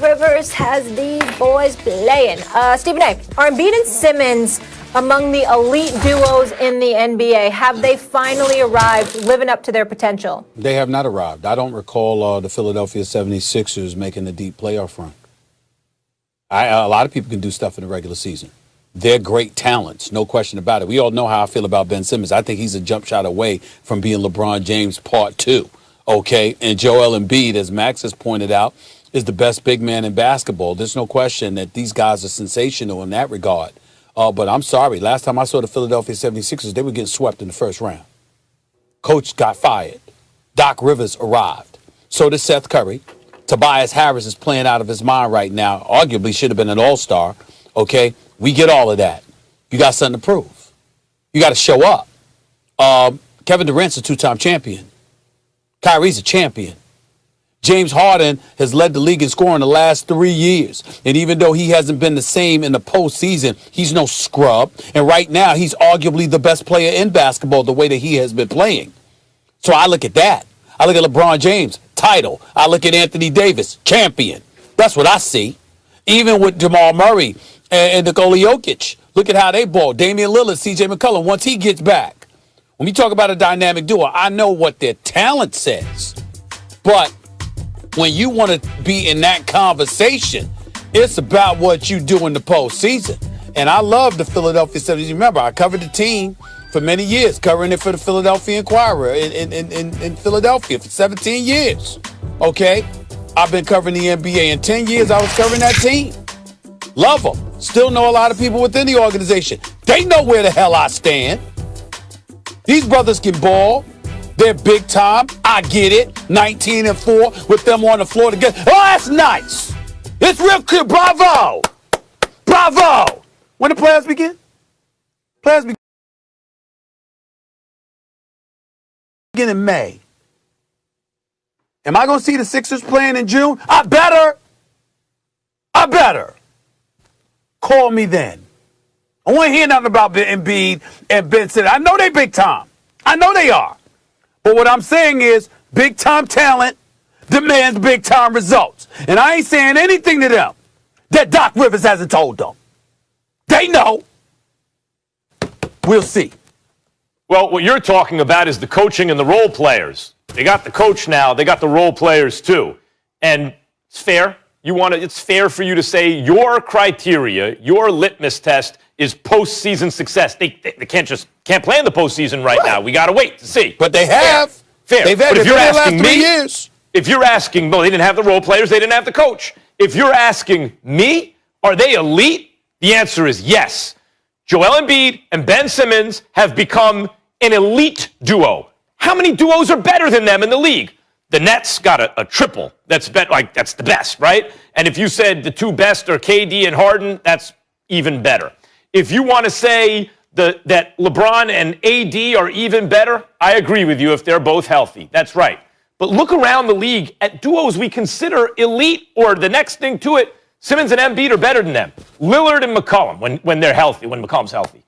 Rivers has these boys playing. Stephen A., are Embiid and Simmons among the elite duos in the NBA? Have they finally arrived, living up to their potential? They have not arrived. I don't recall the Philadelphia 76ers making a deep playoff run. A lot of people can do stuff in the regular season. They're great talents, no question about it. We all know how I feel about Ben Simmons. I think he's a jump shot away from being LeBron James Part 2, okay? And Joel Embiid, as Max has pointed out, is the best big man in basketball. There's no question that these guys are sensational in that regard. But I'm sorry, last time I saw the Philadelphia 76ers, they were getting swept in the first round. Coach got fired. Doc Rivers arrived. So did Seth Curry. Tobias Harris is playing out of his mind right now. Arguably should have been an all-star, okay? We get all of that. You got something to prove. You got to show up. Kevin Durant's a two-time champion. Kyrie's a champion. James Harden has led the league in scoring the last 3 years. And even though he hasn't been the same in the postseason, he's no scrub. And right now, he's arguably the best player in basketball the way that he has been playing. So I look at that. I look at LeBron James, title. I look at Anthony Davis, champion. That's what I see. Even with Jamal Murray and Nikola Jokic, look at how they ball. Damian Lillard, CJ McCollum, once he gets back. When you talk about a dynamic duo, I know what their talent says. But when you want to be in that conversation, it's about what you do in the postseason. And I love the Philadelphia 76ers. Remember, I covered the team for many years, covering it for the Philadelphia Inquirer in Philadelphia for 17 years. Okay? I've been covering the NBA. In 10 years, I was covering that team. Love them. Still know a lot of people within the organization. They know where the hell I stand. These brothers can ball. They're big time. I get it. 19-4 with them on the floor together. Oh, that's nice. It's real cool. Bravo. Bravo. When the playoffs begin? Playoffs begin in May. Am I going to see the Sixers playing in June? I better. Call me then. I want to hear nothing about Embiid and Ben Simmons. I know they big time. I know they are. But what I'm saying is big time talent demands big time results. And I ain't saying anything to them that Doc Rivers hasn't told them. They know. We'll see. Well, what you're talking about is the coaching and the role players. They got the coach now. They got the role players too. And it's fair. It's fair for you to say your criteria, your litmus test is postseason success. They can't play in the postseason right now. We got to wait to see. But they have. Fair. They've had but if you're asking me, years. If you're asking, well, they didn't have the role players, they didn't have the coach. If you're asking me, are they elite? The answer is yes. Joel Embiid and Ben Simmons have become an elite duo. How many duos are better than them in the league? The Nets got a triple. That's the best, right? And if you said the two best are KD and Harden, that's even better. If you want to say that LeBron and AD are even better, I agree with you if they're both healthy. That's right. But look around the league at duos we consider elite, or the next thing to it, Simmons and Embiid are better than them. Lillard and McCollum when they're healthy, when McCollum's healthy.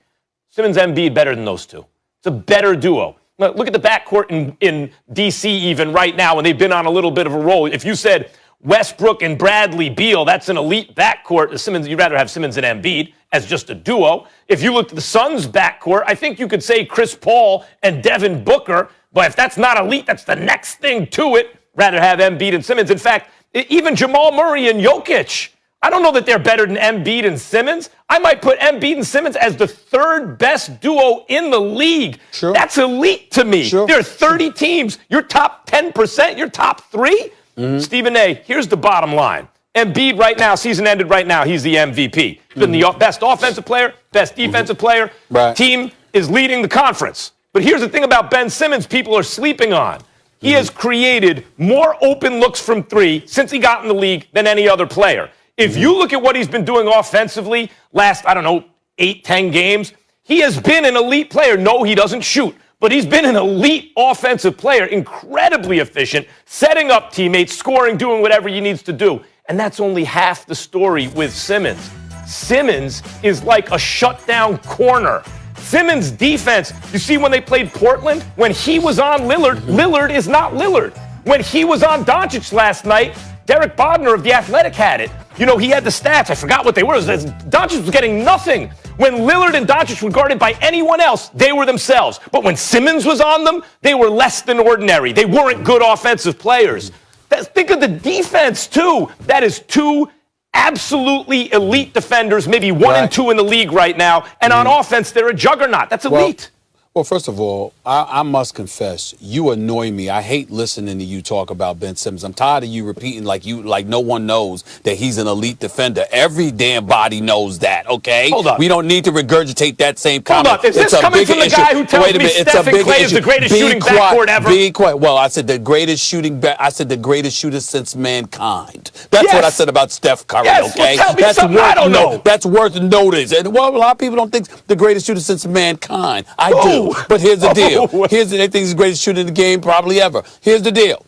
Simmons and Embiid better than those two. It's a better duo. Look at the backcourt in D.C. even right now, and they've been on a little bit of a roll. If you said Westbrook and Bradley Beal, that's an elite backcourt. Simmons, you'd rather have Simmons and Embiid as just a duo. If you looked at the Suns' backcourt, I think you could say Chris Paul and Devin Booker. But if that's not elite, that's the next thing to it. Rather have Embiid and Simmons. In fact, even Jamal Murray and Jokic, I don't know that they're better than Embiid and Simmons. I might put Embiid and Simmons as the third best duo in the league. Sure. That's elite to me. Sure. There are 30 teams. You're top 10%. You're top 3. Mm-hmm. Stephen A., here's the bottom line. Embiid right now, season ended right now, he's the MVP. He's been the best offensive player, best defensive player. Right. Team is leading the conference. But here's the thing about Ben Simmons people are sleeping on. He has created more open looks from three since he got in the league than any other player. If you look at what he's been doing offensively last, 8, 10 games, he has been an elite player. No, he doesn't shoot, but he's been an elite offensive player, incredibly efficient, setting up teammates, scoring, doing whatever he needs to do. And that's only half the story with Simmons. Simmons is like a shutdown corner. Simmons' defense, you see when they played Portland, when he was on Lillard, Lillard is not Lillard. When he was on Doncic last night, Derek Bodner of The Athletic had it. You know, he had the stats. I forgot what they were. Doncic was getting nothing. When Lillard and Doncic were guarded by anyone else, they were themselves. But when Simmons was on them, they were less than ordinary. They weren't good offensive players. Think of the defense, too. That is two absolutely elite defenders, maybe one and two in the league right now. And on offense, they're a juggernaut. That's elite. Well, first of all, I must confess, you annoy me. I hate listening to you talk about Ben Simmons. I'm tired of you repeating like no one knows that he's an elite defender. Every damn body knows that, okay? Hold up. We don't need to regurgitate that same comment. Hold up. Is this coming from the guy who tells me Stephen Clay is the greatest shooting backcourt ever? Be quiet. Well, I said the greatest shooter since mankind. That's what I said about Steph Curry, okay? Well, tell me something I don't know. That's worth notice. And, well, a lot of people don't think the greatest shooter since mankind. I do. But here's the deal. They think he's the greatest shooter in the game probably ever. Here's the deal.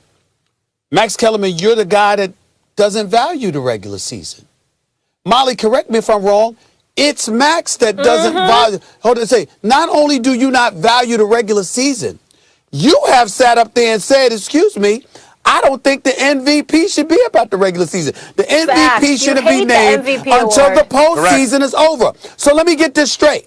Max Kellerman, you're the guy that doesn't value the regular season. Molly, correct me if I'm wrong. It's Max that doesn't value. Hold on, not only do you not value the regular season, you have sat up there and said, excuse me, I don't think the MVP should be about the regular season. The MVP shouldn't be named until the postseason is over. So let me get this straight.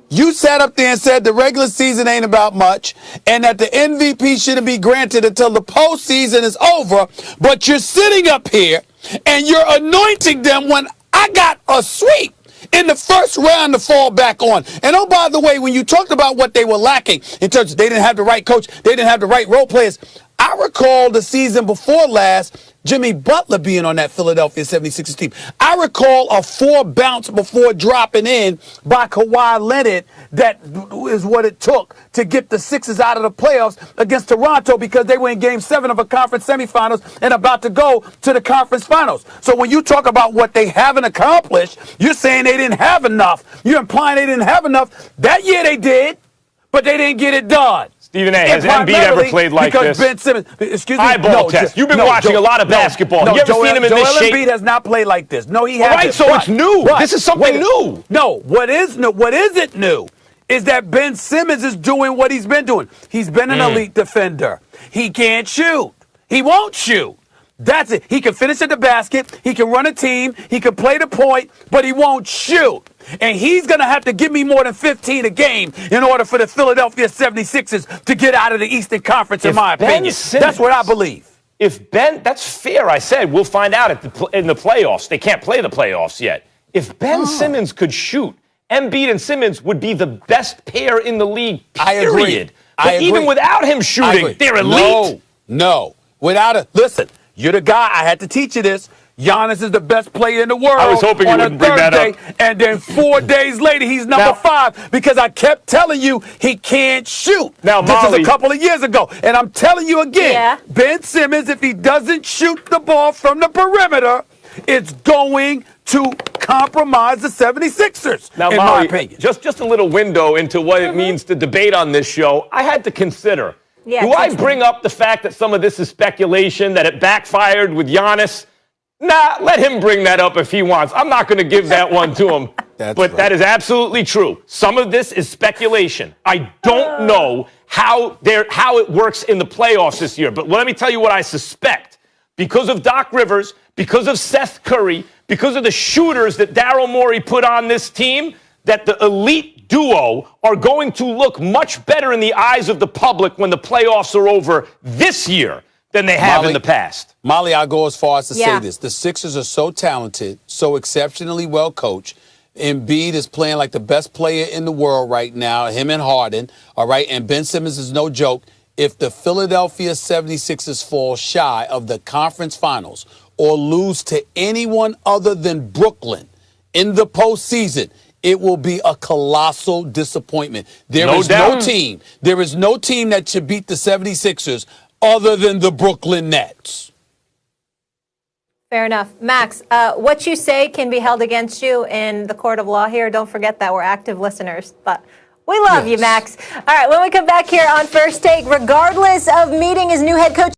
You sat up there and said the regular season ain't about much and that the MVP shouldn't be granted until the postseason is over, but you're sitting up here and you're anointing them when I got a sweep in the first round to fall back on. And oh, by the way, when you talked about what they were lacking in terms of they didn't have the right coach, they didn't have the right role players, I recall the season before last, Jimmy Butler being on that Philadelphia 76ers team. I recall a 4 bounce before dropping in by Kawhi Leonard. That is what it took to get the Sixers out of the playoffs against Toronto because they were in Game 7 of a conference semifinals and about to go to the conference finals. So when you talk about what they haven't accomplished, you're saying they didn't have enough. You're implying they didn't have enough. That year they did, but they didn't get it done. Stephen A., has Embiid ever played like this? Ben Simmons, excuse me. Eyeball test. You've been watching a lot of basketball. You ever seen him in this shape? Joel Embiid has not played like this. No, he hasn't. All right, so it's new. This is something new. No, what isn't new is that Ben Simmons is doing what he's been doing. He's been an elite defender. He can't shoot. He won't shoot. That's it. He can finish at the basket. He can run a team. He can play the point, but he won't shoot. And he's going to have to give me more than 15 a game in order for the Philadelphia 76ers to get out of the Eastern Conference, in my opinion. That's what I believe. That's fair, I said. We'll find out in the playoffs. They can't play the playoffs yet. If Ben Simmons could shoot, Embiid and Simmons would be the best pair in the league, period. But even without him shooting, they're elite. No. Listen, you're the guy. I had to teach you this. Giannis is the best player in the world. I was hoping you wouldn't bring that up. And then 4 days later, he's number 5 because I kept telling you he can't shoot. Now, this is a couple of years ago. And I'm telling you again, Ben Simmons, if he doesn't shoot the ball from the perimeter, it's going to compromise the 76ers, now, in Molly, my opinion. Just a little window into what it means to debate on this show. I had to consider, do I bring up the fact that some of this is speculation, that it backfired with Giannis? Nah, let him bring that up if he wants. I'm not going to give that one to him. That is absolutely true. Some of this is speculation. I don't know how it works in the playoffs this year. But let me tell you what I suspect. Because of Doc Rivers, because of Seth Curry, because of the shooters that Daryl Morey put on this team, that the elite duo are going to look much better in the eyes of the public when the playoffs are over this year than they have in the past. Molly, I'll go as far as to say this. The Sixers are so talented, so exceptionally well coached. Embiid is playing like the best player in the world right now, him and Harden, all right? And Ben Simmons is no joke. If the Philadelphia 76ers fall shy of the conference finals or lose to anyone other than Brooklyn in the postseason, it will be a colossal disappointment. There is no team that should beat the 76ers other than the Brooklyn Nets. Fair enough. Max, what you say can be held against you in the court of law here. Don't forget that we're active listeners. But we love you, Max. All right, when we come back here on First Take, regardless of meeting his new head coach,